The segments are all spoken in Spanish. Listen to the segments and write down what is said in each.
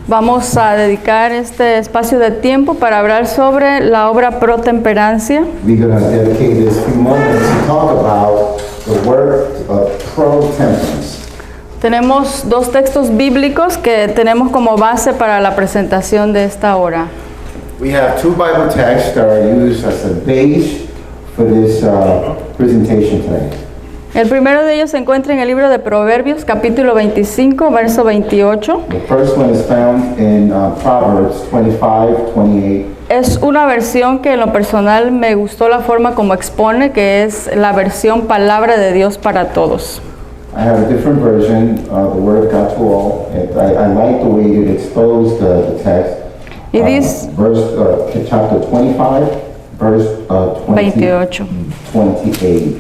Vamos a dedicar este espacio de tiempo para hablar sobre la obra Pro Temperancia. We're going to dedicate this few moments to talk about the work of pro-temperance. Tenemos dos textos bíblicos que tenemos como base para la presentación de esta hora. We have two Bible texts that are used as a base for this presentation today. El primero de ellos se encuentra en el libro de Proverbios, capítulo 25, verso 28. The first one is found in Proverbs 25:28. Es una versión que en lo personal me gustó la forma como expone, que es la versión Palabra de Dios para Todos. I have a different version, the Word of God to All. I like the way it exposed the text. Y dice, Chapter 25, verse 28. 28.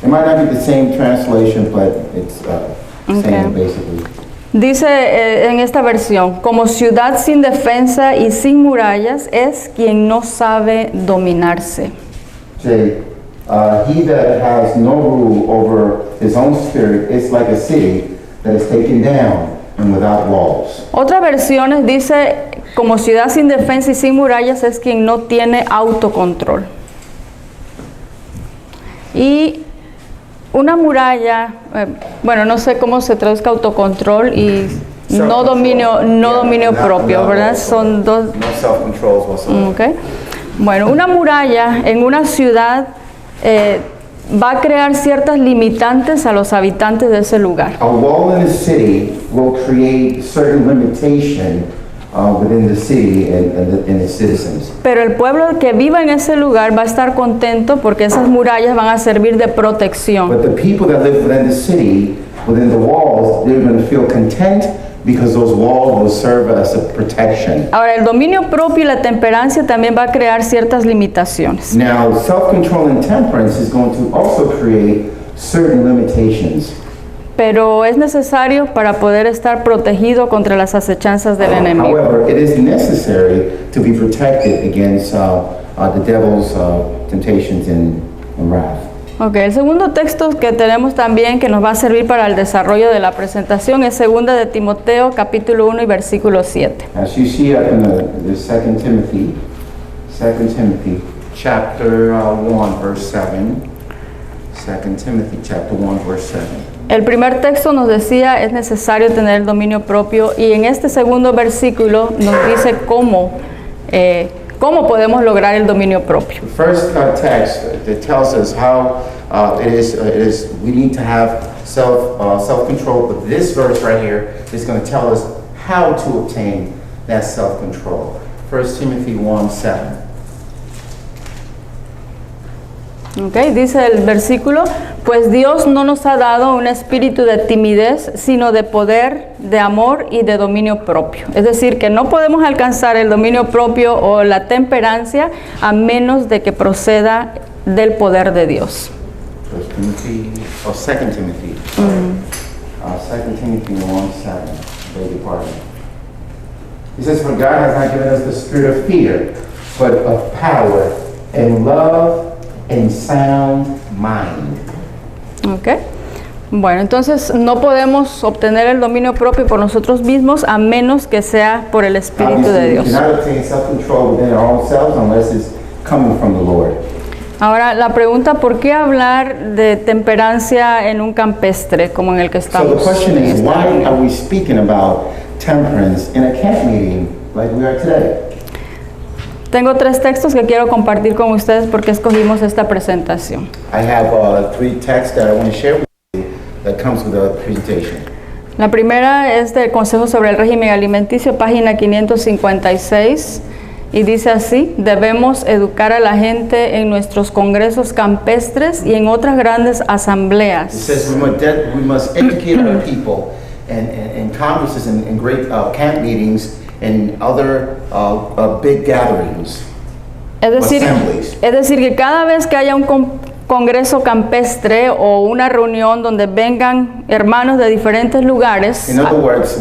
It might not be the same translation, but it's saying basically. Dice en esta versión, como ciudad sin defensa y sin murallas es quien no sabe dominarse. Say, he that has no rule over his own spirit is like a city that is taken down and without walls. Otras versiones dice, como ciudad sin defensa y sin murallas es quien no tiene autocontrol. Y una muralla, bueno, no sé cómo se traduzca autocontrol y no dominio propio, ¿verdad? Son dos. No self-controls whatsoever. Okay. Bueno, una muralla en una ciudad va a crear ciertas limitantes a los habitantes de ese lugar. A wall in a city will create certain limitation within the city and its citizens. Pero el pueblo que viva en ese lugar va a estar contento porque esas murallas van a servir de protección. But the people that live within the city, within the walls, they're going to feel content because those walls will serve as a protection. Ahora, el dominio propio y la temperancia también va a crear ciertas limitaciones. Now, self-control and temperance is going to also create certain limitations. Pero es necesario para poder estar protegido contra las acechanzas del enemigo. However, it is necessary to be protected against the devil's temptations and wrath. Okay, el segundo texto que tenemos también que nos va a servir para el desarrollo de la presentación es 2 de Timoteo, capítulo 1 y versículo 7. As you see up in the 2 Timothy, chapter 1, verse 7. 2 Timothy, chapter 1, verse 7. El primer texto nos decía es necesario tener el dominio propio y en este segundo versículo nos dice cómo podemos lograr el dominio propio. The first text that tells us how it is we need to have self-control, but this verse right here is going to tell us how to obtain that self-control. 1 Timothy 1:7. Okay, dice el versículo, pues Dios no nos ha dado un espíritu de timidez, sino de poder, de amor y de dominio propio. Es decir, que no podemos alcanzar el dominio propio o la temperancia a menos de que proceda del poder de Dios. 2 Timothy 2 Timothy 1:7. Beg your pardon. He says, for God has not given us the spirit of fear, but of power and love and sound mind. Okay. Bueno, entonces no podemos obtener el dominio propio por nosotros mismos a menos que sea por el Espíritu de Dios. We cannot obtain self-control within our own selves unless it's coming from the Lord. Ahora, la pregunta, ¿por qué hablar de temperancia en un campestre como en el que estamos? So the question is, why are we speaking about temperance in a camp meeting like we are today? Tengo tres textos que quiero compartir con ustedes porque escogimos esta presentación. I have 3 texts that I want to share with you that comes with the presentation. La primera es del Consejo sobre el Régimen Alimenticio, página 556, y dice así: debemos educar a la gente en nuestros congresos campestres y en otras grandes asambleas. It says we must educate our people in congresses and great camp meetings and other big gatherings. Es decir, que cada vez que haya un congreso campestre o una reunión donde vengan hermanos de diferentes lugares. In other words,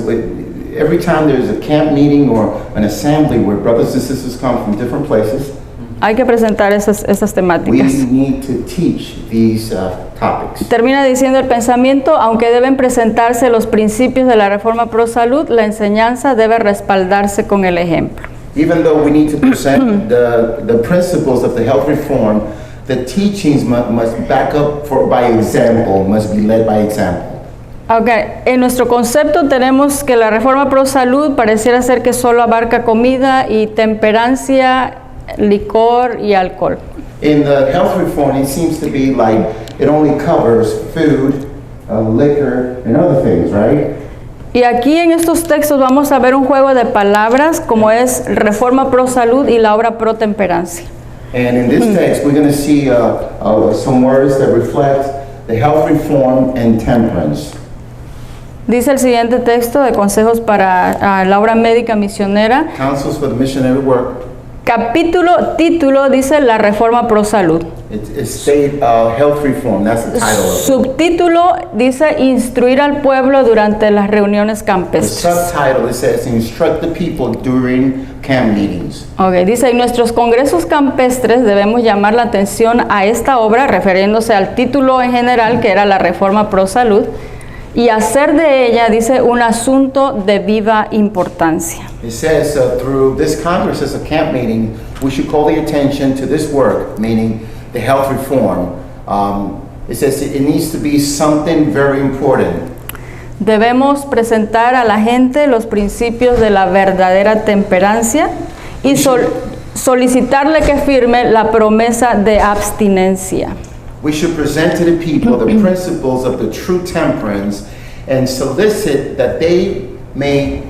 every time there's a camp meeting or an assembly where brothers and sisters come from different places. Hay que presentar esas We temáticas. need to teach these topics. Termina diciendo el pensamiento, aunque deben presentarse los principios de la reforma pro salud, la enseñanza debe respaldarse con el ejemplo. Even though we need to present the principles of the health reform, the teachings must back up by example, must be led by example. Okay. En nuestro concepto tenemos que la reforma pro salud pareciera ser que solo abarca comida y temperancia, licor y alcohol. In the health reform, it seems to be like it only covers food, liquor, and other things, right? Y aquí en estos textos vamos a ver un juego de palabras como es reforma pro salud y la obra pro temperancia. And in this text, we're going to see some words that reflect the health reform and temperance. Dice el siguiente texto de consejos para la obra médica misionera. Counsels for the missionary work. Título dice la reforma pro salud. It's state health reform. That's the title of it. Subtítulo dice instruir al pueblo durante las reuniones The campestres. subtitle, it says instruct the people during camp meetings. Okay, dice en nuestros congresos campestres debemos llamar la atención a esta obra refiriéndose al título en general que era la reforma pro salud y hacer de ella, dice, un asunto de viva importancia. It says through this Congress as a camp meeting, we should call the attention to this work, meaning the health reform. It says it needs to be something very important. Debemos presentar a la gente los principios de la verdadera temperancia y solicitarle que firme la promesa de abstinencia. We should present to the people the principles of the true temperance and solicit that they may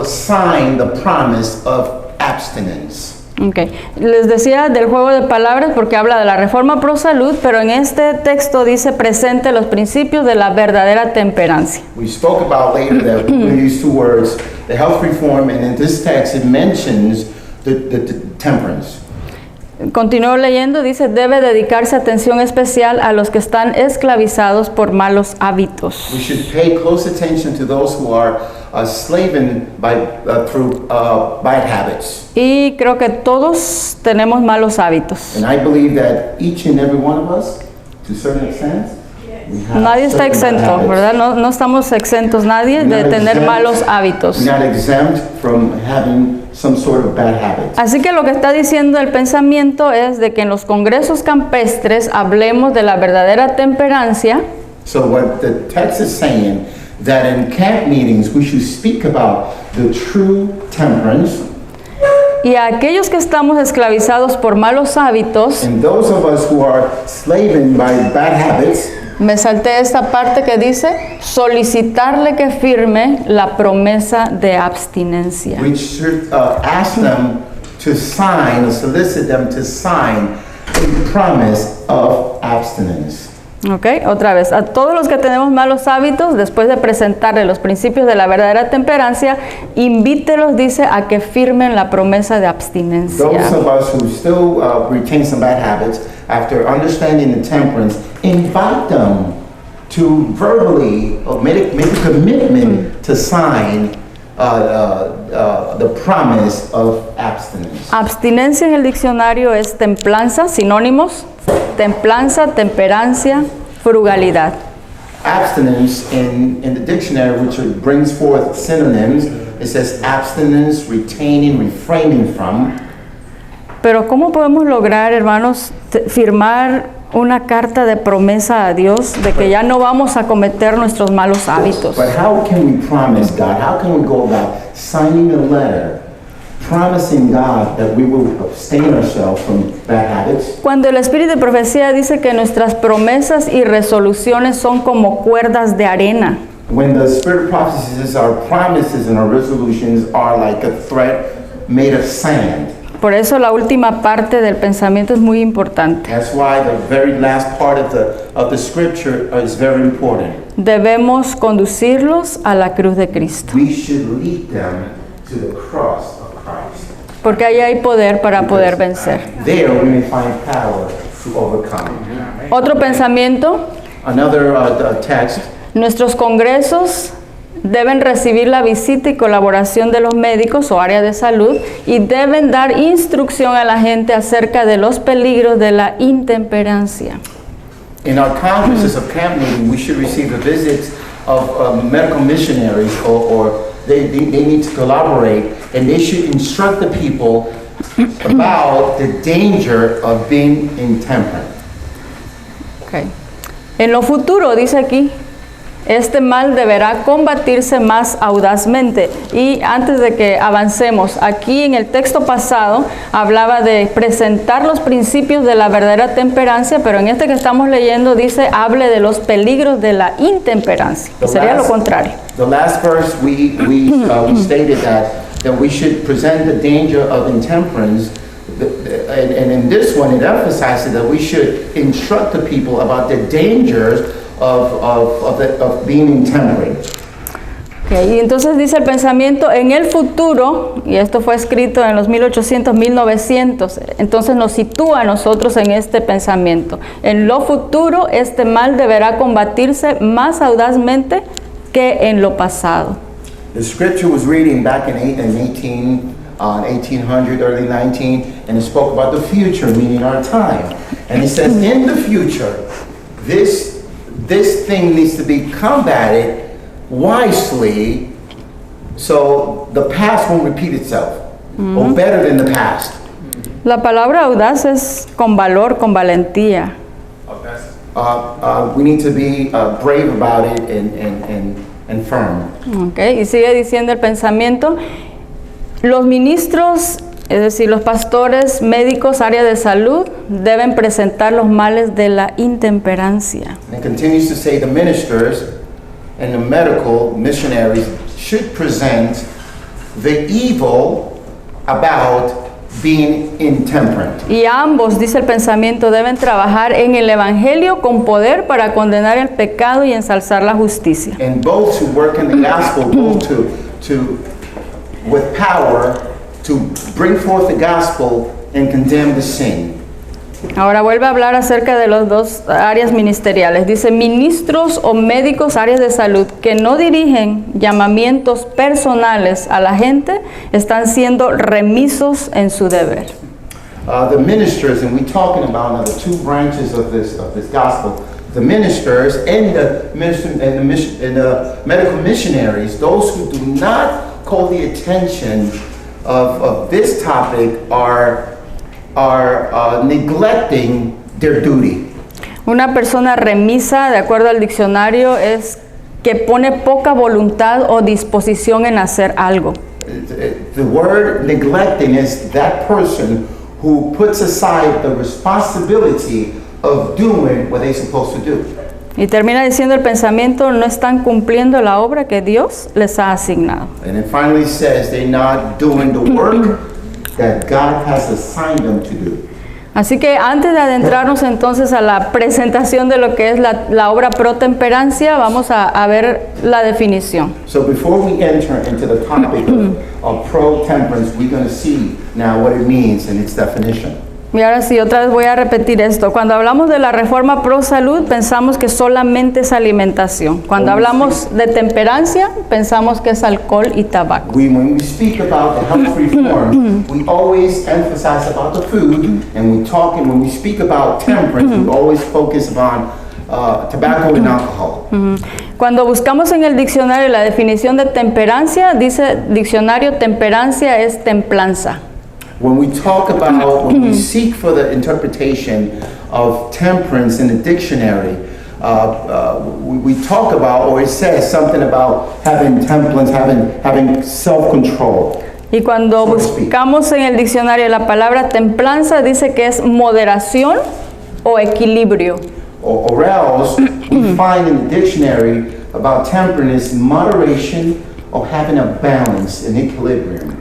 sign the promise of abstinence. Okay. Les decía del juego de palabras porque habla de la reforma pro salud, pero en este texto dice presente los principios de la verdadera temperancia. We spoke about later that we use two words, the health reform, and in this text it mentions the temperance. Continúo leyendo, dice, debe dedicarse atención especial a los que están esclavizados por malos hábitos. We should pay close attention to those who are slaven through bad habits. Y creo que todos tenemos malos hábitos. And I believe that each and every one of us, to a certain extent, we have Nadie está certain bad exento, habits. ¿verdad? No estamos exentos nadie de tener malos hábitos. We're not exempt from having some sort of bad habits. Así que lo que está diciendo el pensamiento es de que en los congresos campestres hablemos de la verdadera temperancia. So what the text is saying, that in camp meetings we should speak about the true temperance. Y a aquellos que estamos esclavizados por malos hábitos, And those of us who are slaven by bad habits, me salté esta parte que dice solicitarle que firme la promesa de abstinencia. we should ask them to sign, or solicit them to sign a promise of abstinence. Ok, otra vez, a todos los que tenemos malos hábitos, después de presentarle los principios de la verdadera temperancia, invítelos, dice, a que firmen la promesa de abstinencia. Those of us who still retain some bad habits, after understanding the temperance, invite them to verbally make a commitment to sign the promise of abstinence. Abstinencia en el diccionario es templanza, sinónimos, templanza, temperancia, frugalidad. Abstinence in the dictionary, which brings forth synonyms, it says abstinence, retaining, refraining from. Pero ¿cómo podemos lograr, hermanos, firmar una carta de promesa a Dios de que ya no vamos a cometer nuestros malos hábitos? But how can we promise God? How can we go about signing a letter, promising God that we will abstain ourselves from bad habits? Cuando el Espíritu de Profecía dice que nuestras promesas y resoluciones son como cuerdas de arena. When the Spirit of prophecy says our promises and our resolutions are like a thread made of sand. Por eso la última parte del pensamiento es muy importante. That's why the very last part of the scripture is very important. Debemos conducirlos a la cruz de Cristo, We should lead them to the cross of Christ. porque ahí hay poder para poder vencer. There we may find power to overcome. Otro pensamiento, Another text, nuestros congresos deben recibir la visita y colaboración de los médicos o área de salud y deben dar instrucción a la gente acerca de los peligros de la intemperancia. In our congresses of camp meeting, we should receive the visits of medical missionaries, or they need to collaborate, and they should instruct the people about the danger of being intemperate. Okay. En lo futuro, dice aquí, este mal deberá combatirse más audazmente. Y antes de que avancemos, aquí en el texto pasado hablaba de presentar los principios de la verdadera temperancia, pero en este que estamos leyendo dice, hable de los peligros de la intemperancia. Sería lo contrario. The last verse we stated that we should present the danger of intemperance, and in this one it emphasizes that we should instruct the people about the dangers of being intemperate. Okay, y entonces dice el pensamiento, en el futuro, y esto fue escrito en los 1800, 1900, entonces nos sitúa a nosotros en este pensamiento. En lo futuro, este mal deberá combatirse más audazmente que en lo pasado. The scripture was reading back in 1800, early 19, and it spoke about the future, meaning our time. And it says, in the future, this thing needs to be combated wisely, so the past won't repeat itself, or better than the past. La palabra audaz es con valor, con valentía. We need to be brave about it and firm. Okay, y sigue diciendo el pensamiento, los ministros, es decir, los pastores, médicos, área de salud, deben presentar los males de la intemperancia. And it continues to say the ministers and the medical missionaries should present the evil about being intemperate. Y ambos, dice el pensamiento, deben trabajar en el evangelio con poder para condenar el pecado y ensalzar la justicia. And both to work in the gospel, both to with power to bring forth the gospel and condemn the sin. Ahora vuelve a hablar acerca de las dos áreas ministeriales. Dice, ministros o médicos, áreas de salud, que no dirigen llamamientos personales a la gente, están siendo remisos en su deber. The ministers, and we're talking about now the two branches of this gospel, the ministers and the medical missionaries, those who do not call the attention of this topic are neglecting their duty. Una persona remisa, de acuerdo al diccionario, es que pone poca voluntad o disposición en hacer algo. The word neglecting is that person who puts aside the responsibility of doing what they're supposed to do. Y termina diciendo el pensamiento, no están cumpliendo la obra que Dios les ha asignado. And it finally says they're not doing the work that God has assigned them to do. Así que antes de adentrarnos entonces a la presentación de lo que es la obra pro temperancia, vamos a ver la definición. So before we enter into the topic of pro temperance, we're going to see now what it means and its definition. Y ahora sí, otra vez voy a repetir esto. Cuando hablamos de la reforma pro salud, pensamos que solamente es alimentación. Cuando hablamos de temperancia, pensamos que es alcohol y tabaco. When we speak about the health reform, we always emphasize about the food, and when we speak about temperance, we always focus on tobacco and alcohol. Cuando buscamos en el diccionario la definición de temperancia, dice diccionario, temperancia es templanza. When we seek for the interpretation of temperance in the dictionary, we talk about, or it says something about having temperance, having self-control. Y cuando buscamos en el diccionario la palabra templanza, dice que es moderación o equilibrio. Or else, we find in the dictionary about temperance, moderation, or having a balance, an equilibrium.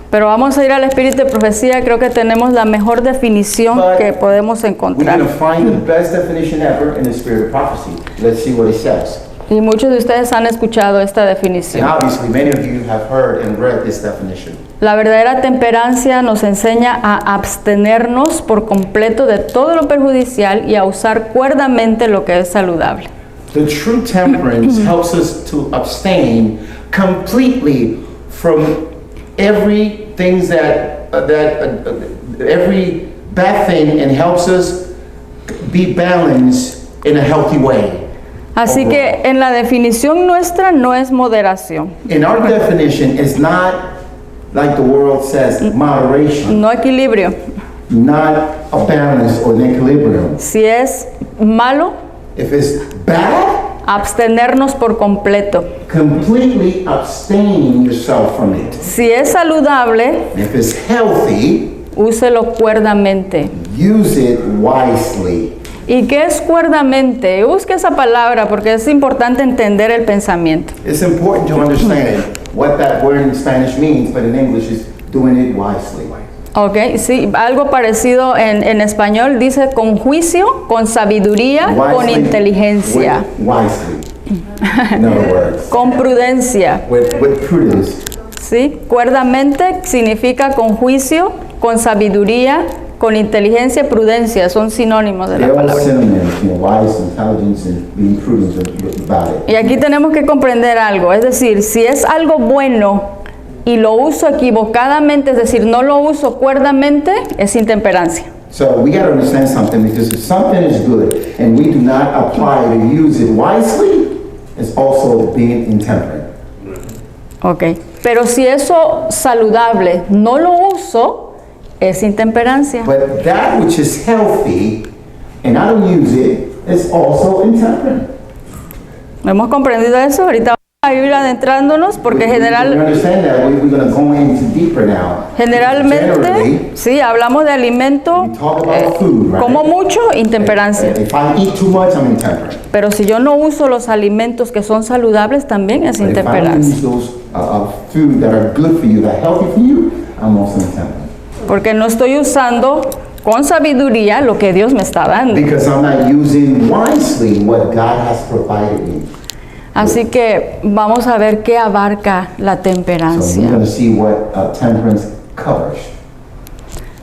Pero vamos a ir al espíritu de profecía, creo que tenemos la mejor definición que podemos encontrar. We're going to find the best definition ever in the spirit of prophecy. Let's see what it says. Y muchos de ustedes han escuchado esta definición. And obviously, many of you have heard and read this definition. La verdadera temperancia nos enseña a abstenernos por completo de todo lo perjudicial y a usar cuerdamente lo que es saludable. The true temperance helps us to abstain completely from everything every bad thing, and helps us be balanced in a healthy way. Así que en la definición nuestra no es moderación, In our definition, it's not like the world says moderation, no equilibrio. not a balance or an equilibrium. Si es malo, If it's bad, abstenernos por completo. completely abstain yourself from it. Si es saludable, If it's healthy, úselo cuerdamente. use it wisely. ¿Y qué es cuerdamente? Busque esa palabra porque es importante entender el pensamiento. It's important to understand what that word in Spanish means, but in English is doing it wisely. Ok, sí, algo parecido en español dice con juicio, con sabiduría, con Wisely, inteligencia, wisely. In other words, con prudencia. with prudence. ¿Sí? Cuerdamente significa con juicio, con sabiduría, con inteligencia, prudencia, son sinónimos de la They're all palabra. synonyms, wise, intelligence, and being prudent about it. Y aquí tenemos que comprender algo, es decir, si es algo bueno y lo uso equivocadamente, es decir, no lo uso cuerdamente, es intemperancia. So we got to understand something, because if something is good and we do not apply to use it wisely, it's also being intemperate. Ok, pero si eso saludable no lo uso, es intemperancia. But that which is healthy and I don't use it is also intemperate. ¿Hemos comprendido eso? Ahorita vamos a ir adentrándonos porque We understand that. We're going to go into deeper now. generalmente, Generally, sí, hablamos de alimento, we talk about food, right? como mucho, intemperancia. If I eat too much, I'm intemperate. Pero si yo no uso los alimentos que son saludables, también es But if I don't intemperancia. use those food that are good for you, that are healthy for you, I'm also intemperate. Porque no estoy usando con sabiduría lo que Dios me está dando. Because I'm not using wisely what God has provided me. Así que vamos a ver qué abarca la So we're temperancia. going to see what temperance covers.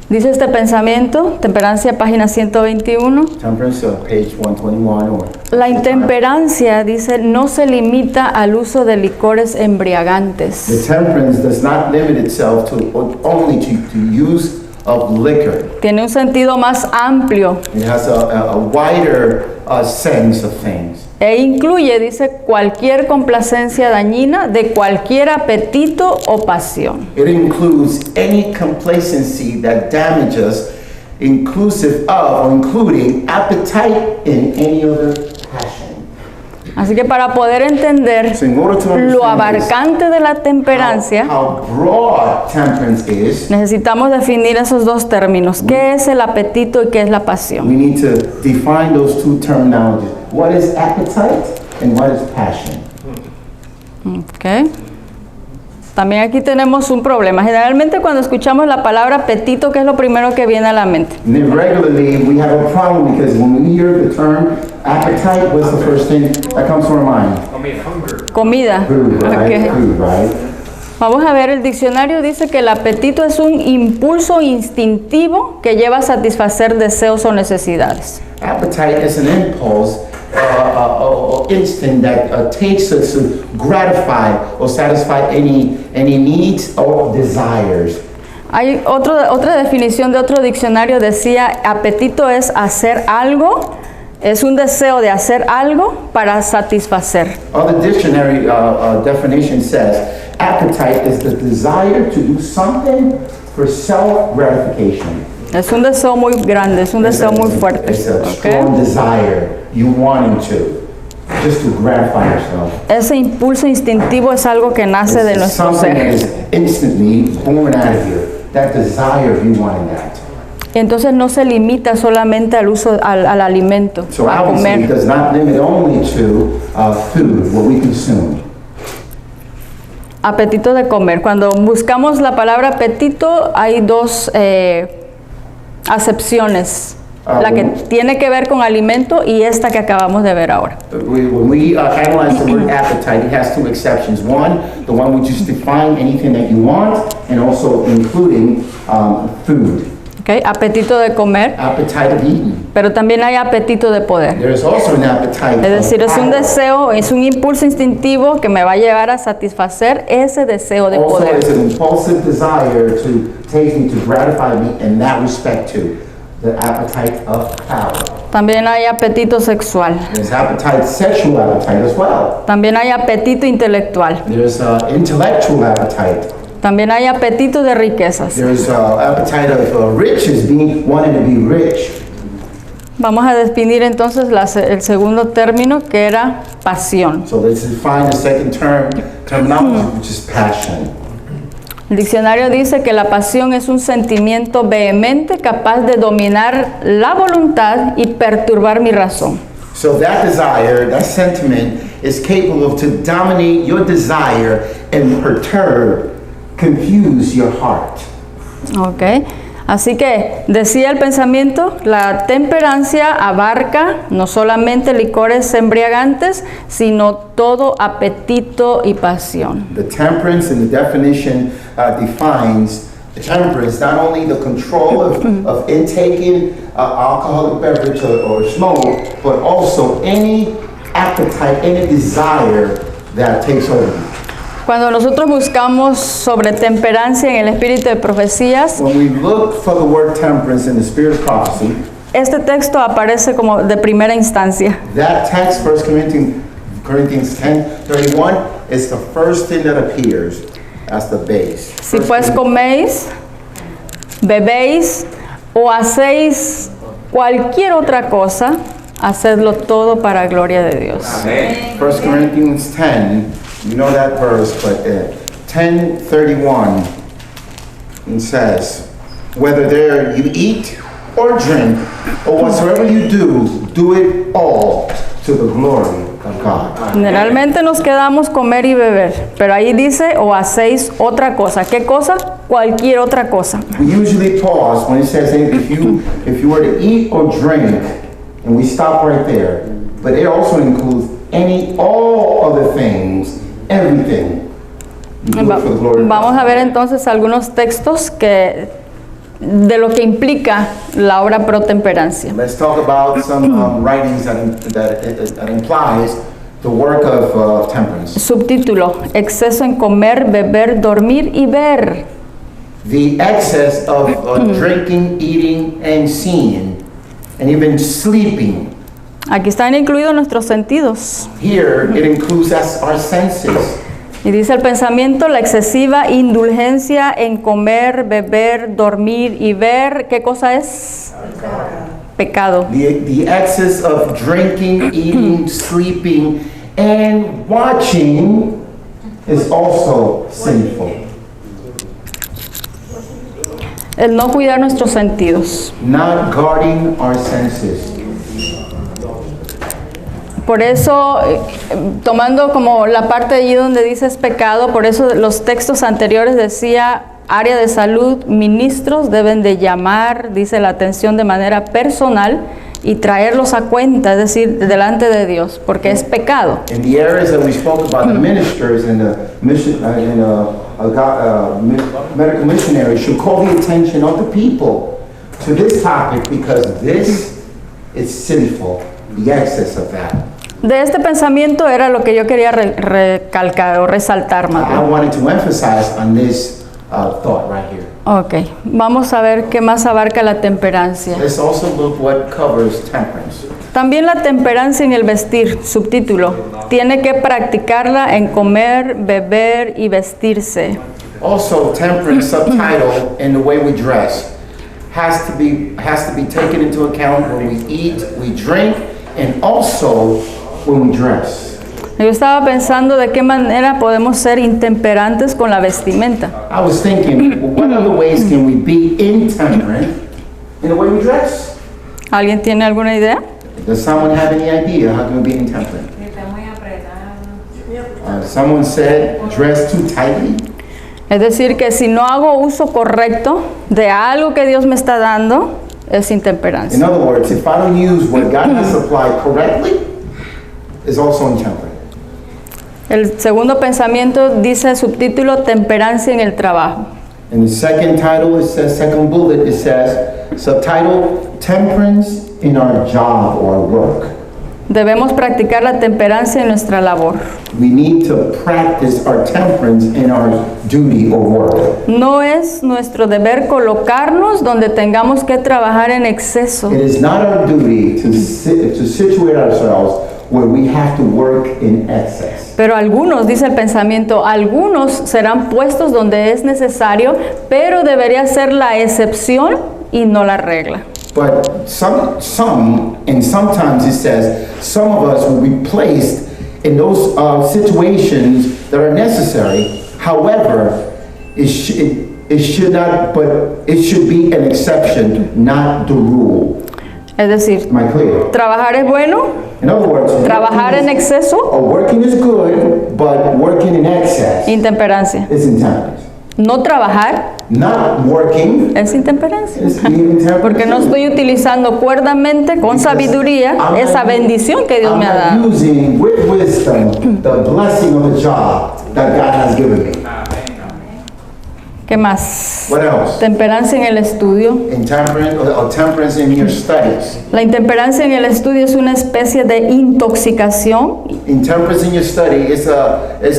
Dice este pensamiento, temperancia, página 121. Temperance, page 121. La intemperancia, dice, no se limita al uso de licores embriagantes. The temperance does not limit itself to only to use of liquor. Tiene un sentido más amplio It has a wider sense of things. e incluye, dice, cualquier complacencia dañina de cualquier apetito o pasión. It includes any complacency that damages, inclusive of or including appetite and any other passion. Así que para poder entender So in order to lo understand this, abarcante de la temperancia, how broad temperance is, necesitamos definir esos dos términos. ¿Qué es el apetito y qué es la we pasión? need to define those two terminologies. What is appetite and what is passion? Ok. También aquí tenemos un problema. Generalmente cuando escuchamos la palabra apetito, ¿qué es lo primero que viene a la mente? And then regularly we have a problem because when we hear the term appetite, what's the first thing that comes to our mind? Comida. Food, right? Ok. Food, right? Vamos a ver, el diccionario dice que el apetito es un impulso instintivo que lleva a satisfacer deseos o necesidades. Appetite is an impulse, or instinct that takes us to gratify or satisfy any needs or desires. Hay otra definición de otro diccionario, decía, apetito es hacer algo, es un deseo de hacer algo para satisfacer. Other dictionary definition says appetite is the desire to do something for self-gratification. Es un deseo muy grande, es un deseo muy fuerte. It's a ¿ok? strong desire, you wanting to, just to gratify yourself. Ese impulso instintivo es algo que nace de It's nuestro something that ser. is instantly born out of you, that desire of you wanting that. Entonces no se limita solamente al uso al alimento, So a obviously it comer. does not limit only to food, what we consume. Apetito de comer. Cuando buscamos la palabra apetito, hay dos acepciones. La que tiene que ver con alimento y esta que acabamos de ver ahora. When we analyze the word appetite, it has two exceptions. One, the one which is define anything that you want, and also including food. ¿ok? Apetito de comer, appetite of eating. pero también hay apetito de poder. There is also an appetite Es decir, of es un power. deseo, es un impulso instintivo que me va a llevar a satisfacer ese deseo de Also, poder. it's an impulsive desire to take me, to gratify me in that respect too. The appetite of power. También hay apetito sexual. There's appetite, sexual appetite as well. También hay apetito intelectual. There's intellectual appetite. También hay apetito de riquezas. There's appetite of riches, wanting to be rich. Vamos a definir entonces el segundo término, que era pasión. So let's define the second terminology, which is passion. El diccionario dice que la pasión es un sentimiento vehemente capaz de dominar la voluntad y perturbar mi razón. So that desire, that sentiment, is capable to dominate your desire and perturb, confuse your heart. Ok, así que decía el pensamiento, la temperancia abarca no solamente licores embriagantes, sino todo apetito y pasión. The temperance in the definition defines temperance, not only the control of intaking alcoholic beverage or smoke, but also any appetite, any desire that takes over you. Cuando nosotros buscamos sobre temperancia en el espíritu de profecías, When we look for the word temperance in the spirit of prophecy, este texto aparece como de primera instancia. that text, 1 Corinthians 10:31, is the first thing that appears as the base. Si First pues thing- coméis, bebéis o hacéis cualquier otra cosa, hacedlo todo para gloria de Dios. 1 Corinthians 10, you know that verse, but 10:31, it says, whether there you eat or drink, or whatsoever you do it all to the glory of God. Generalmente nos quedamos comer y beber, pero ahí dice o hacéis otra cosa. ¿Qué cosa? Cualquier otra cosa. We usually pause when it says, hey, if you were to eat or drink, and we stop right there, but it also includes all other things, everything. You do it for the glory of Vamos God. a ver entonces algunos textos de lo que implica la obra pro temperancia. Let's talk about some writings that implies the work of temperance. Subtítulo: exceso en comer, beber, dormir y ver. The excess of drinking, eating, and seeing, and even sleeping. Aquí están incluidos nuestros sentidos. Here, it includes our senses. Y dice el pensamiento, la excesiva indulgencia en comer, beber, dormir y ver. ¿Qué cosa es? Pecado. The excess of drinking, eating, sleeping, and watching is also sinful. El no cuidar nuestros sentidos. Not guarding our senses. Por eso, tomando como la parte allí donde dice es pecado, por eso los textos anteriores decía área de salud, ministros deben de llamar, dice, la atención de manera personal y traerlos a cuenta, es decir, delante de Dios, porque es pecado. In the areas that we spoke about, the ministers and the medical missionaries should call the attention of the people to this topic because this is sinful, the excess of that. De este pensamiento era lo que yo quería recalcar o resaltar más I bien. wanted to emphasize on this thought right here. Ok, vamos a ver qué más abarca la temperancia. Let's also look what covers temperance. También la temperancia en el vestir, subtítulo, tiene que practicarla en comer, beber y vestirse. Also, temperance subtitle in the way we dress has to be taken into account when we eat, we drink, and also when we dress. Yo estaba pensando de qué manera podemos ser intemperantes con la vestimenta. I was thinking, well, what other ways can we be intemperate in the way we dress? ¿Alguien tiene alguna idea? Does someone have any idea how can we be intemperate? Someone said, dress too tightly. Es decir, que si no hago uso correcto de algo que Dios me está dando, es In intemperancia. other words, if I don't use what God has supplied correctly, it's also intemperate. El segundo pensamiento dice subtítulo temperancia en el trabajo. In the second title, it says, second bullet, it says, Subtitle, Temperance in Our Job or Work. Debemos practicar la temperancia en nuestra labor. We need to practice our temperance in our duty or work. No es nuestro deber colocarnos donde tengamos que trabajar en exceso. It is not our duty to situate ourselves where we have to work in excess. Pero algunos, dice el pensamiento, algunos serán puestos donde es necesario, pero debería ser la excepción y no la regla. But some, and sometimes it says, some of us will be placed in those situations that are necessary. However, it should not, but it should be an exception, not the rule. Es decir, Am I clear? trabajar es bueno, In other words, trabajar en exceso, working is good, but working in excess intemperancia. is intemperance. No trabajar Not working es intemperancia. is being intemperance. Porque no estoy utilizando cuerdamente, con sabiduría, esa bendición que Dios me ha I'm dado. not using with wisdom the blessing of the job that God has given me. ¿Qué más? What else? Temperancia en el estudio. Intemperance or temperance in your studies. La intemperancia en el estudio es una especie de intoxicación Intemperance in your study is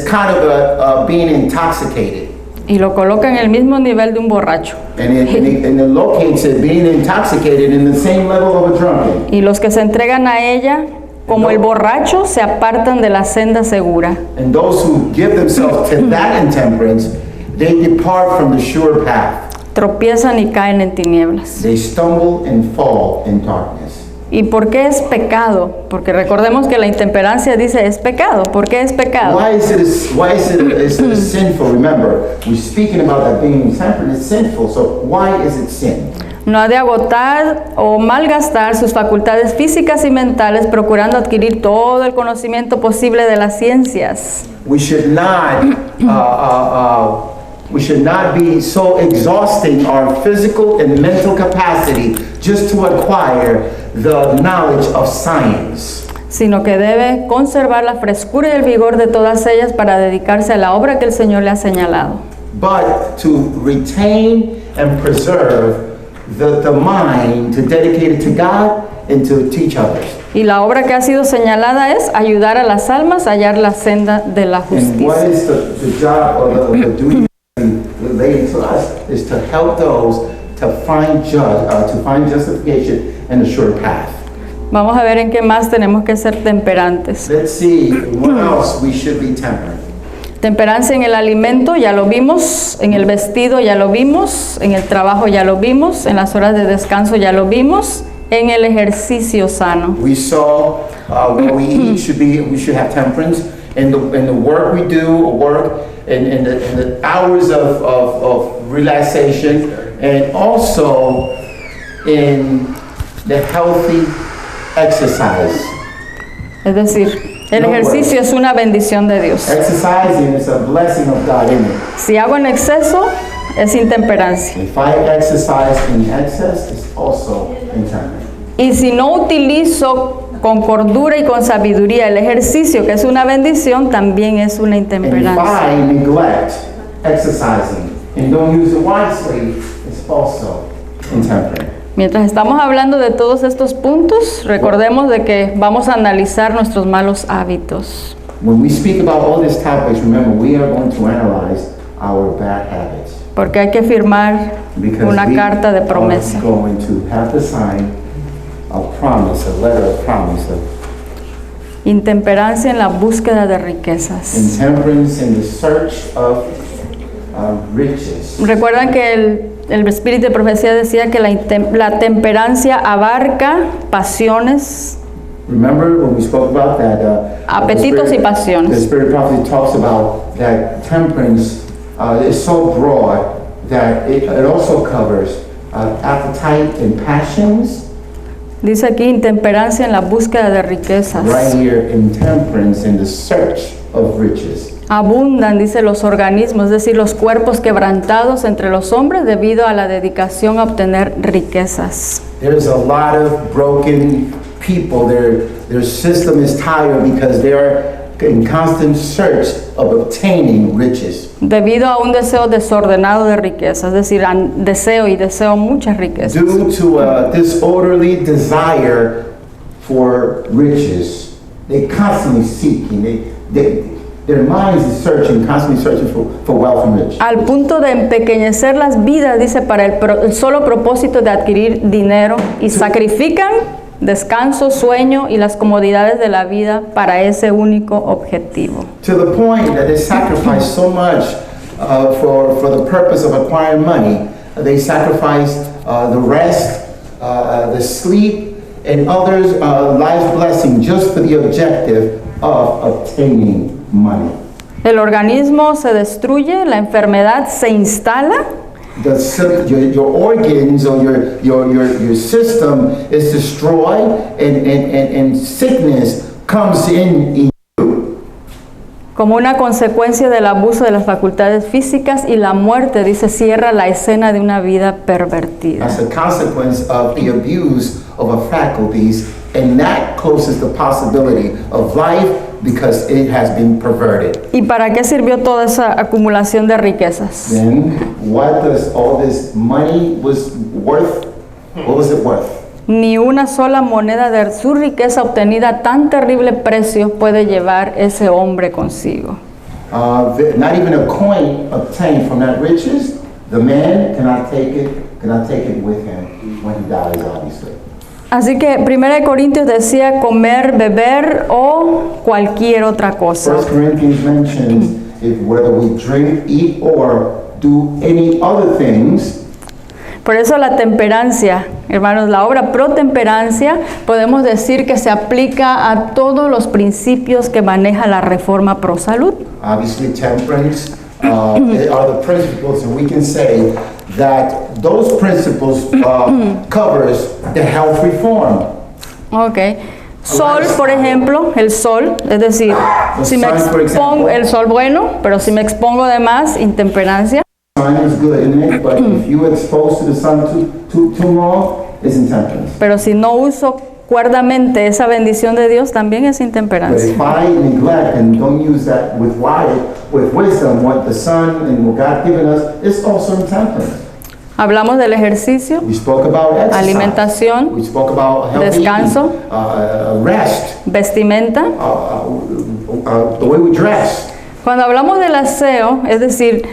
kind of a being intoxicated. y lo coloca en el mismo nivel de un borracho. And it locates it being intoxicated in the same level of a drunkard. Y los que se entregan a ella, como el borracho, se apartan de la senda segura. And those who give themselves to that intemperance, they depart from the sure path. Tropiezan y caen en tinieblas. They stumble and fall in darkness. ¿Y por qué es pecado? Porque recordemos que la intemperancia dice es pecado. ¿Por qué es pecado? Why is it sinful? Remember, we're speaking about that being intemperate. It's sinful. So why is it sin? No ha de agotar o malgastar sus facultades físicas y mentales procurando adquirir todo el conocimiento posible de las ciencias. We should not be so exhausting our physical and mental capacity just to acquire the knowledge of science. Sino que debe conservar la frescura y el vigor de todas ellas para dedicarse a la obra que el Señor le ha señalado. But to retain and preserve the mind, to dedicate it to God and to teach others. Y la obra que ha sido señalada es ayudar a las almas a hallar la senda de la And what justicia. is the job or the duty related to us is to help those to find justification and a sure path. Vamos a ver en qué más tenemos que ser temperantes. Let's see what else we should be temperate. Temperancia en el alimento, ya lo vimos, en el vestido ya lo vimos, en el trabajo ya lo vimos, en las horas de descanso ya lo vimos, en el ejercicio sano. We saw what we eat we should have temperance in the work we do, in the hours of relaxation, and also in the healthy exercise. Es decir, el ejercicio es una bendición de Dios. Exercising is a blessing of God in it. Si hago en exceso, es intemperancia. If I exercise in excess, it's also intemperance. Y si no utilizo con cordura y con sabiduría el ejercicio, que es una bendición, también es una And if intemperancia. I neglect exercising and don't use it wisely, it's also intemperate. Mientras estamos hablando de todos estos puntos, recordemos de que vamos a analizar nuestros malos hábitos. When we speak about all these topics, remember we are going to analyze our bad habits. Porque hay que firmar Because una we carta de are promesa. going to have to sign a promise, a letter of promise, of Intemperancia en la búsqueda de riquezas. intemperance in the search of riches. Recuerdan que el espíritu de profecía decía que la temperancia abarca pasiones, Remember when we spoke about that? apetitos y The pasiones. Spirit prophecy talks about that temperance is so broad that it also covers appetite and passions. Dice aquí intemperancia en la búsqueda de riquezas. Right here, intemperance in the search of riches. Abundan, dice, los organismos, es decir, los cuerpos quebrantados entre los hombres debido a la dedicación a obtener riquezas. There's a lot of broken people. Their system is tired because they are in constant search of obtaining riches. debido a un deseo desordenado de riqueza, es decir, deseo y deseo muchas riquezas. Due to a disorderly desire for riches, they constantly seeking, their minds is searching, constantly searching for wealth and riches. Al punto de empequeñecer las vidas, dice, para el solo propósito de adquirir dinero, y sacrifican descanso, sueño y las comodidades de la vida para ese único objetivo. To the point that they sacrifice so much for the purpose of acquiring money. They sacrifice the rest, the sleep, and others' life blessing just for the objective of obtaining money. El organismo se destruye, la enfermedad se instala, Your organs or your system is destroyed, and sickness comes in you. como una consecuencia del abuso de las facultades físicas, y la muerte, dice, cierra la escena de una vida pervertida. As a consequence of the abuse of our faculties, and that closes the possibility of life because it has been perverted. ¿Y para qué sirvió toda esa acumulación de riquezas? Then what does all this money was worth? What was it worth? Ni una sola moneda de su riqueza obtenida a tan terrible precio puede llevar ese hombre consigo. Not even a coin obtained from that riches, the man cannot take it with him when he dies, obviously. Así que 1 Corintios decía comer, beber o cualquier otra cosa. 1 Corinthians mentions if whether we drink, eat, or do any other things. Por eso la temperancia, hermanos, la obra pro temperancia, podemos decir que se aplica a todos los principios que maneja la reforma pro salud. Obviously, temperance are the principles, and we can say that those principles covers the health reform. Ok. Sol, por ejemplo, el sol, es decir, si me expongo, el sol bueno, pero si me expongo de más, intemperancia. Sun is good, isn't it? But if you expose to the sun too long, it's intemperance. Pero si no uso cuerdamente esa bendición de Dios, también es But intemperancia. if I neglect and don't use that with wisdom, what the sun and what God given us, it's also intemperance. Hablamos del ejercicio, We spoke about exercise. alimentación, We spoke about healthy descanso, eating, rest, vestimenta. the way we dress. Cuando hablamos del aseo, es decir,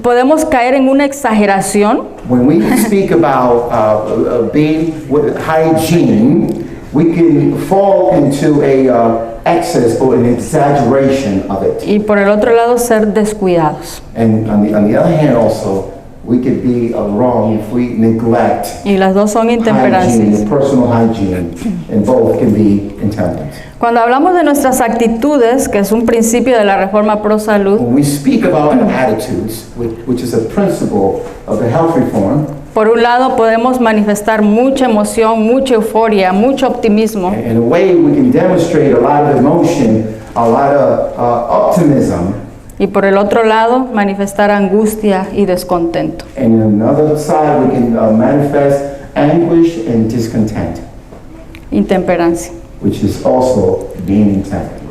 podemos caer en una exageración. When we speak about being with hygiene, we can fall into a excess or an exaggeration of it. Y por el otro lado, ser descuidados. And on the other hand, also, we could be wrong if we neglect Y las dos son hygiene, intemperancias. personal hygiene, and both can be intemperance. Cuando hablamos de nuestras actitudes, que es un principio de la reforma pro salud, When we speak about attitudes, which is a principle of the health reform, por un lado podemos manifestar mucha emoción, mucha euforia, mucho optimismo. in a way we can demonstrate a lot of emotion, a lot of optimism, Y por el otro lado, manifestar angustia y descontento. and on the other side we can manifest anguish and discontent, Intemperancia. which is also being intemperate.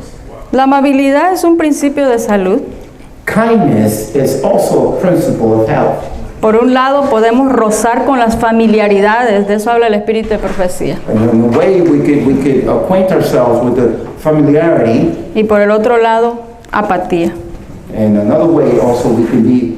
La amabilidad es un principio de salud. Kindness is also a principle of health. Por un lado, podemos rozar con las familiaridades, de eso habla el espíritu de profecía. And in a way we could acquaint ourselves with the familiarity, Y por el otro lado, apatía. and another way also we can be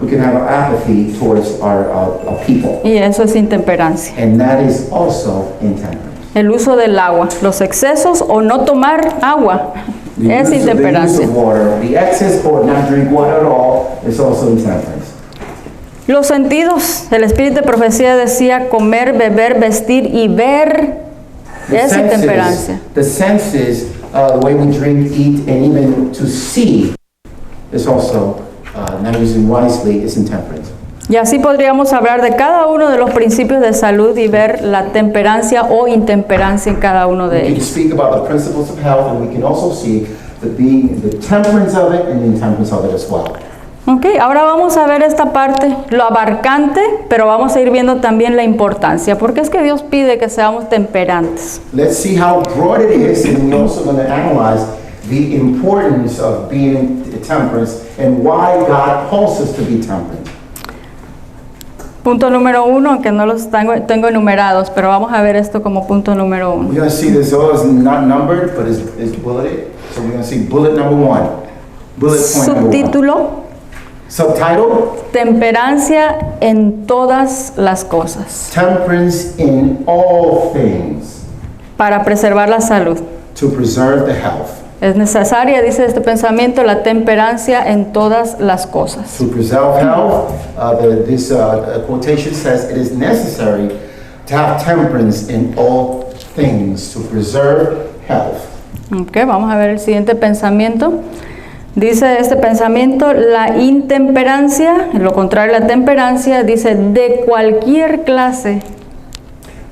we can have apathy towards our people, Y eso es intemperancia. and that is also intemperance. El uso del agua, los excesos o no tomar agua, The es use intemperancia. of water, the excess or not drink water at all is also intemperance. Los sentidos, el espíritu de profecía decía comer, beber, vestir y ver es intemperancia. The senses, the way we drink, eat, and even to see is also not using wisely is intemperance. Y así podríamos hablar de cada uno de los principios de salud y ver la temperancia o intemperancia en cada uno de We can ellos. speak about the principles of health, and we can also see the temperance of it and the intemperance of it as well. Ok, ahora vamos a ver esta parte, lo abarcante, pero vamos a ir viendo también la importancia. Porque es que Dios pide que seamos temperantes. Let's see how broad it is, and we're also going to analyze the importance of being temperance and why God calls us to be temperate. Punto número 1, aunque no los tengo enumerados, pero vamos a ver esto como punto número 1. We're going to see this all is not numbered, but it's bulleted. So we're going to see bullet number 1. Bullet point number 1. Subtítulo: Subtitle: Temperancia en todas las cosas, Temperance in all things, para preservar la salud. to preserve the health. Es necesaria, dice este pensamiento, la temperancia en todas las cosas. To preserve health, this quotation says it is necessary to have temperance in all things, to preserve health. Ok, vamos a ver el siguiente pensamiento. Dice este pensamiento: la intemperancia, lo contrario a la temperancia, dice de cualquier clase.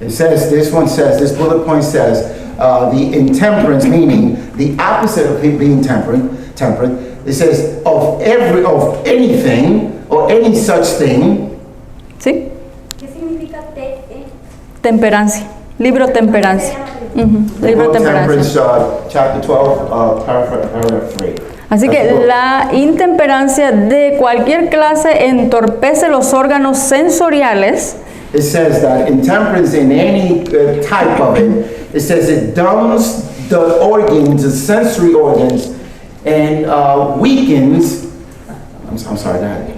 It says, this bullet point says, the intemperance, meaning the opposite of being temperate, it says of anything or any such thing. ¿Sí? ¿Qué significa Temperancia. Libro Temperancia. Libro Temperance, Temperancia. chapter 12, paragraph 3. Así que la intemperancia de cualquier clase entorpece los órganos sensoriales. It says that intemperance in any type of it says it dumbs the organs, the sensory organs, and weakens, I'm sorry, that,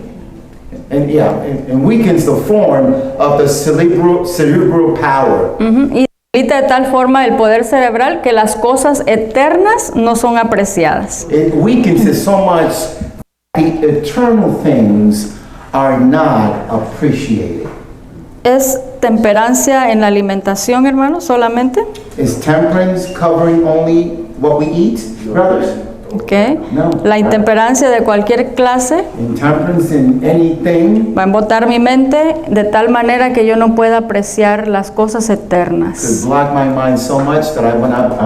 and weakens the form of the cerebral power. Y debilita de tal forma el poder cerebral que las cosas eternas no son apreciadas. It weakens it so much the eternal things are not appreciated. ¿Es temperancia en la alimentación, hermanos, solamente? Is temperance covering only what we eat, brothers? Okay. No. La intemperancia de cualquier clase Intemperance in anything va a embotar mi mente de tal manera que yo no pueda apreciar las cosas could eternas. block my mind so much that I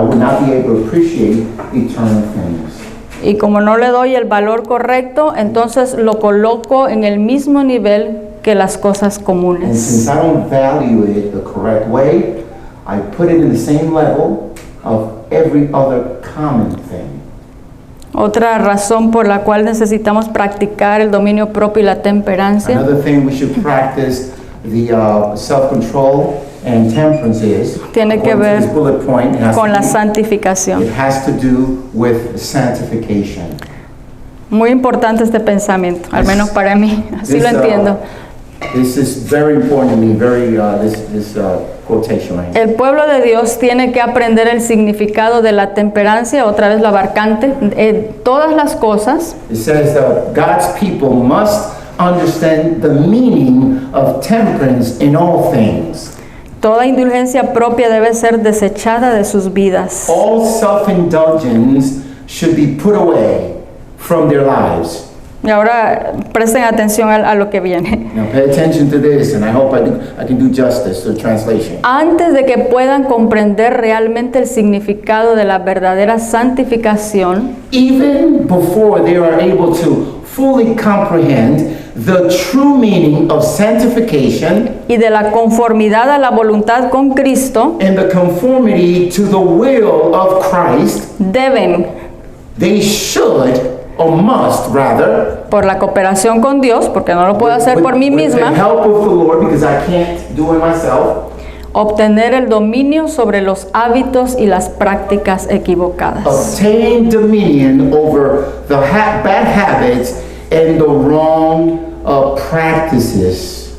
would not be able to appreciate eternal things. Y como no le doy el valor correcto, entonces lo coloco en el mismo nivel que las cosas And comunes. since I don't value it the correct way, I put it in the same level of every other common thing. Otra razón por la cual necesitamos practicar el dominio propio y la temperancia Another thing we should practice the self-control and temperance is, Tiene que according to ver this bullet point, con la it santificación. has to do with sanctification. Muy importante este pensamiento, al menos para mí, así lo entiendo. This is very important to me, this quotation right here. El pueblo de Dios tiene que aprender el significado de la temperancia, otra vez la abarcante, todas las cosas, It says that God's people must understand the meaning of temperance in all things. toda indulgencia propia debe ser desechada de sus vidas. All self-indulgence should be put away from their lives. Y ahora presten atención a lo que viene. Now pay attention to this, and I hope I can do justice to the translation. Antes de que puedan comprender realmente el significado de la verdadera santificación, Even before they are able to fully comprehend the true meaning of sanctification y de la conformidad a la voluntad con Cristo, and the conformity to the will of Christ, deben, they should, or must rather, por la cooperación con Dios, porque no lo puedo hacer por mí with the misma, help of the Lord, because I can't do it myself, obtener el dominio sobre los hábitos y las prácticas equivocadas. obtain dominion over the bad habits and the wrong practices.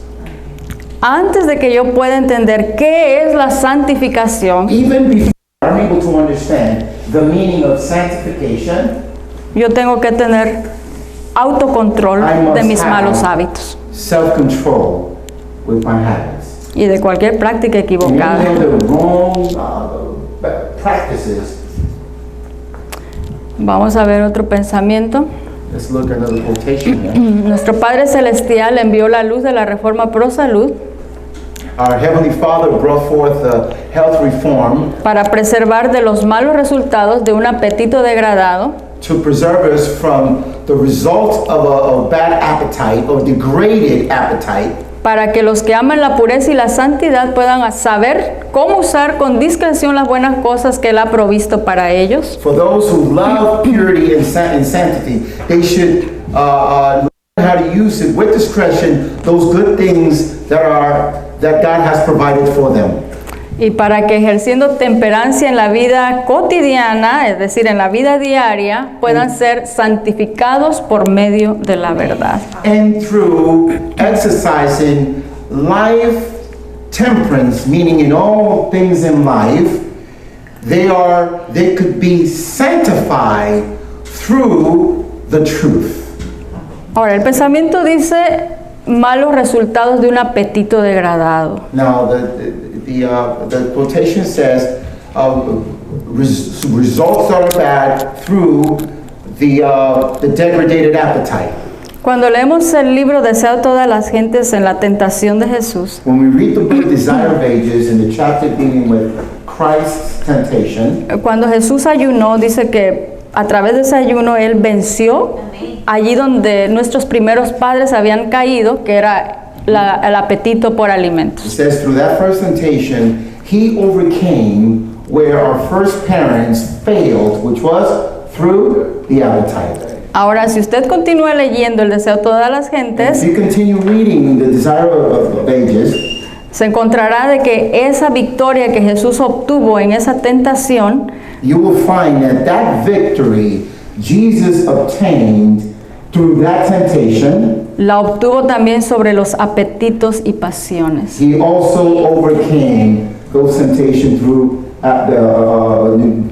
Antes de que yo pueda entender qué es la santificación, Even before I'm able to understand the meaning of sanctification, yo tengo que tener autocontrol de mis malos hábitos self-control with my habits. y de cualquier práctica And equivocada. any of the wrong practices. Vamos a ver otro pensamiento. Let's look at another quotation here. Nuestro Padre Celestial envió la luz de la reforma pro salud Our Heavenly Father brought forth the health reform para preservar de los malos resultados de un apetito degradado to preserve us from the result of a bad appetite or degraded appetite, para que los que aman la pureza y la santidad puedan saber cómo usar con discreción las buenas cosas que Él ha provisto para ellos. For those who love purity and sanctity, they should learn how to use it with discretion, those good things that God has provided for them. Y para que ejerciendo temperancia en la vida cotidiana, es decir, en la vida diaria, puedan ser santificados por medio de la verdad. And through exercising life temperance, meaning in all things in life, they could be sanctified through the truth. Ahora, el pensamiento dice malos resultados de un apetito degradado. Now, the quotation says results are bad through the degraded appetite. Cuando leemos el libro Deseo a todas las gentes en la tentación de Jesús, When we read the book Desire of Ages in the chapter dealing with Christ's temptation, cuando Jesús ayunó, dice que a través de ese ayuno Él venció allí donde nuestros primeros padres habían caído, que era el apetito por it alimentos. says through that first temptation, he overcame where our first parents failed, which was through the appetite. Ahora, si usted continúa leyendo el Deseo a todas las If gentes, you continue reading the Desire of Ages, se encontrará de que esa victoria que Jesús obtuvo en esa tentación you will find that victory Jesus obtained through that temptation, la obtuvo también sobre los apetitos y pasiones. he also overcame those temptations through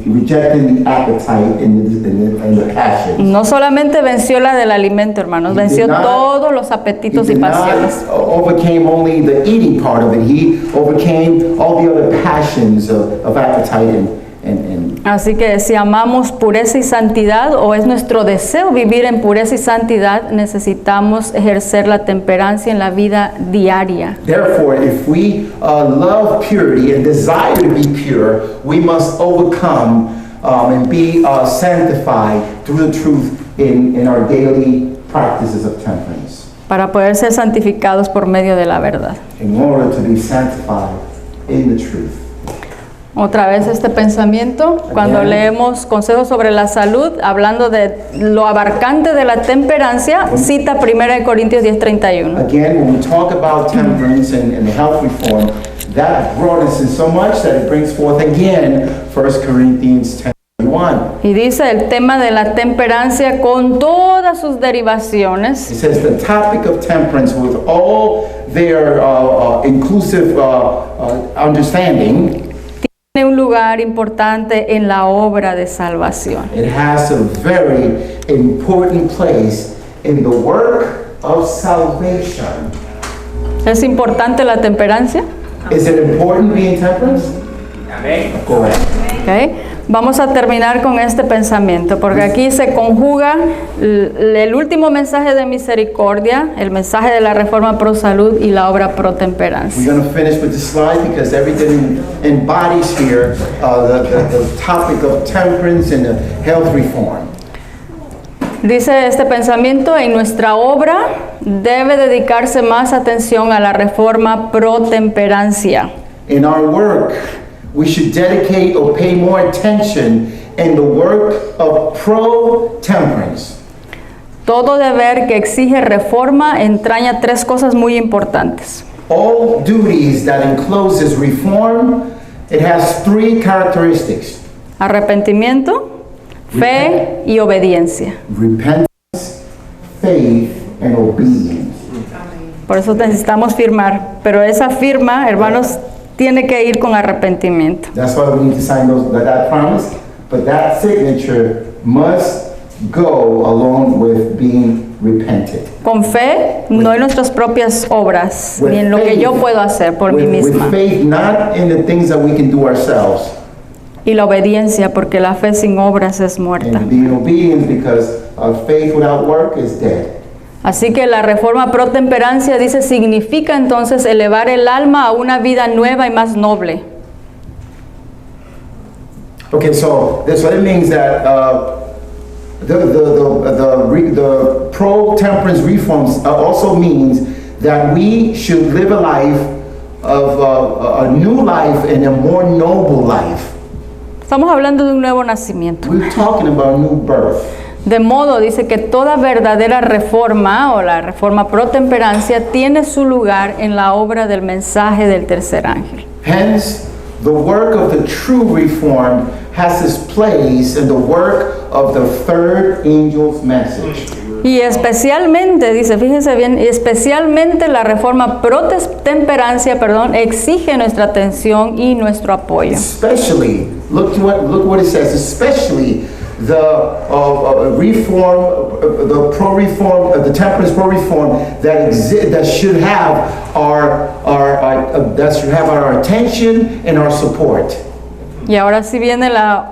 rejecting the appetite and the passions. No solamente venció la del alimento, hermanos, venció todos los apetitos y He did pasiones. not overcame only the eating part of it. He overcame all the other passions of appetite and Así que si amamos pureza y santidad, o es nuestro deseo vivir en pureza y santidad, necesitamos ejercer la temperancia en la vida diaria. therefore, if we love purity and desire to be pure, we must overcome and be sanctified through the truth in our daily practices of temperance, Para poder ser santificados por medio de la verdad. in order to be sanctified in the truth. Otra vez este pensamiento, cuando leemos consejos sobre la salud, hablando de lo abarcante de la temperancia, cita 1 Corintios 10:31. Again, when we talk about temperance and health reform, that broadens it so much that it brings forth again 1 Corinthians 10:31. Y dice el tema de la temperancia con todas sus derivaciones. It says the topic of temperance with all their inclusive understanding, Tiene un lugar importante en la obra de salvación. it has a very important place in the work of salvation. ¿Es importante la temperancia? Is it important being temperance? Of course. ¿Ok? Vamos a terminar con este pensamiento, porque aquí se conjuga el último mensaje de misericordia, el mensaje de la reforma pro salud y la obra pro temperancia. We're going to finish with this slide because everything embodies here the topic of temperance and the health reform. Dice este pensamiento, en nuestra obra debe dedicarse más atención a la reforma pro temperancia. In our work, we should dedicate or pay more attention in the work of pro-temperance. Todo deber que exige reforma entraña tres cosas muy importantes. All duties that encloses reform, it has three characteristics: Arrepentimiento, fe y obediencia. repentance, faith, and obedience. Por eso necesitamos firmar, pero esa firma, hermanos, tiene que ir con arrepentimiento. That's why we need to sign that promise, but that signature must go along with being repented. Con fe, no en nuestras propias obras, With ni en lo que faith, yo puedo hacer por mí with misma. faith, not in the things that we can do ourselves, Y la obediencia, porque la fe sin obras es muerta. and being obedient because faith without work is dead. Así que la reforma pro temperancia dice significa entonces elevar el alma a una vida nueva y más noble. Okay, so it means that the pro-temperance reforms also means that we should live a life of a new life and a more noble life. Estamos hablando de un nuevo nacimiento. We're talking about a new birth. De modo, dice que toda verdadera reforma o la reforma pro temperancia tiene su lugar en la obra del mensaje del tercer ángel. Hence, the work of the true reform has its place in the work of the third angel's message. Y especialmente, dice, fíjense bien, especialmente la reforma pro temperancia, exige nuestra atención y nuestro apoyo. Especially, look what it says, especially the reform, the pro-reform, the temperance pro-reform that should have our attention and our support. Y ahora sí viene la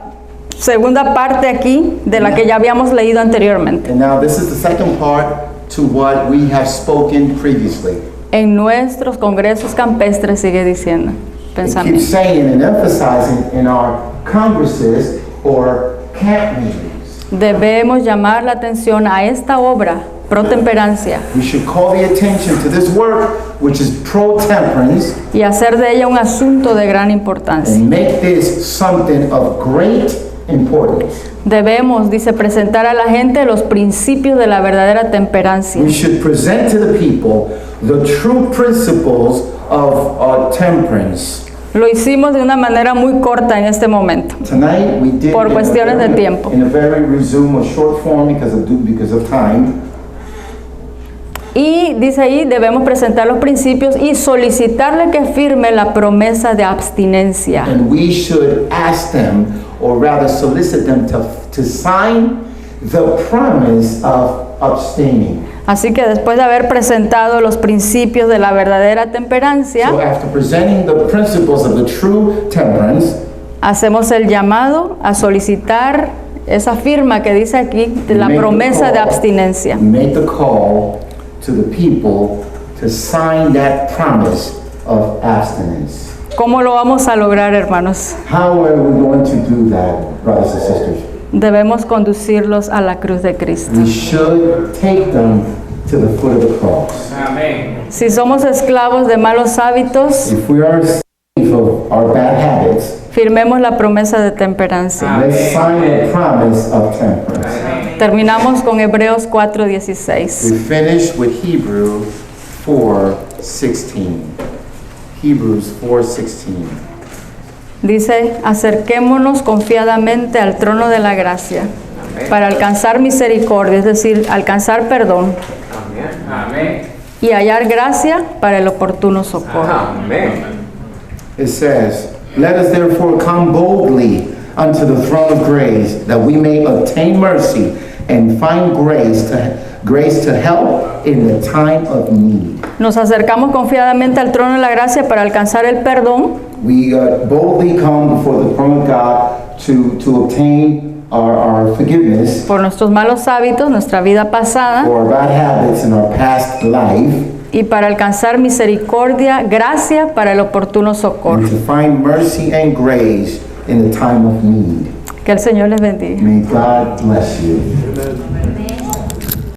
segunda parte aquí de la que ya habíamos leído anteriormente. And now this is the second part to what we have spoken previously. En nuestros congresos campestres sigue diciendo, It pensamiento. keeps saying and emphasizing in our congresses or camp meetings. Debemos llamar la atención a esta obra, pro temperancia, We should call the attention to this work, which is pro-temperance, y hacer de ella un asunto de gran importancia. and make this something of great importance. Debemos, dice, presentar a la gente los principios de la verdadera temperancia. We should present to the people the true principles of temperance. Lo hicimos de una manera muy corta en este momento. Tonight we did Por cuestiones de tiempo. in a very resume, a short form because of time. Y dice ahí, debemos presentar los principios y solicitarle que firme la promesa de abstinencia. And we should ask them, or rather solicit them to sign the promise of abstaining. Así que después de haber presentado los principios de la verdadera temperancia, So after presenting the principles of the true temperance, hacemos el llamado a solicitar esa firma que dice aquí de la we make the promesa de call- abstinencia. we make the call to the people to sign that promise of abstinence. ¿Cómo lo vamos a lograr, hermanos? How are we going to do that, brothers and sisters? Debemos conducirlos a la cruz de Cristo. We should take them to the foot of the cross. Si somos esclavos de malos hábitos, If we are slave of our bad habits, firmemos la promesa de temperancia. let's sign the promise of temperance. Terminamos con Hebreos 4:16. We finish with Hebrews 4:16. Hebrews 4:16. Dice, acerquémonos confiadamente al trono de la gracia para alcanzar misericordia, es decir, alcanzar perdón y hallar gracia para el oportuno socorro. It says, "Let us therefore come boldly unto the throne of grace, that we may obtain mercy and find grace to help in the time of need." Nos acercamos confiadamente al trono de la gracia para alcanzar el perdón We boldly come before the throne of God to obtain our forgiveness por nuestros malos hábitos, nuestra vida pasada, for our bad habits in our past life, y para alcanzar misericordia, gracia para el oportuno socorro. and to find mercy and grace in the time of need. Que el Señor les bendiga. May God bless you.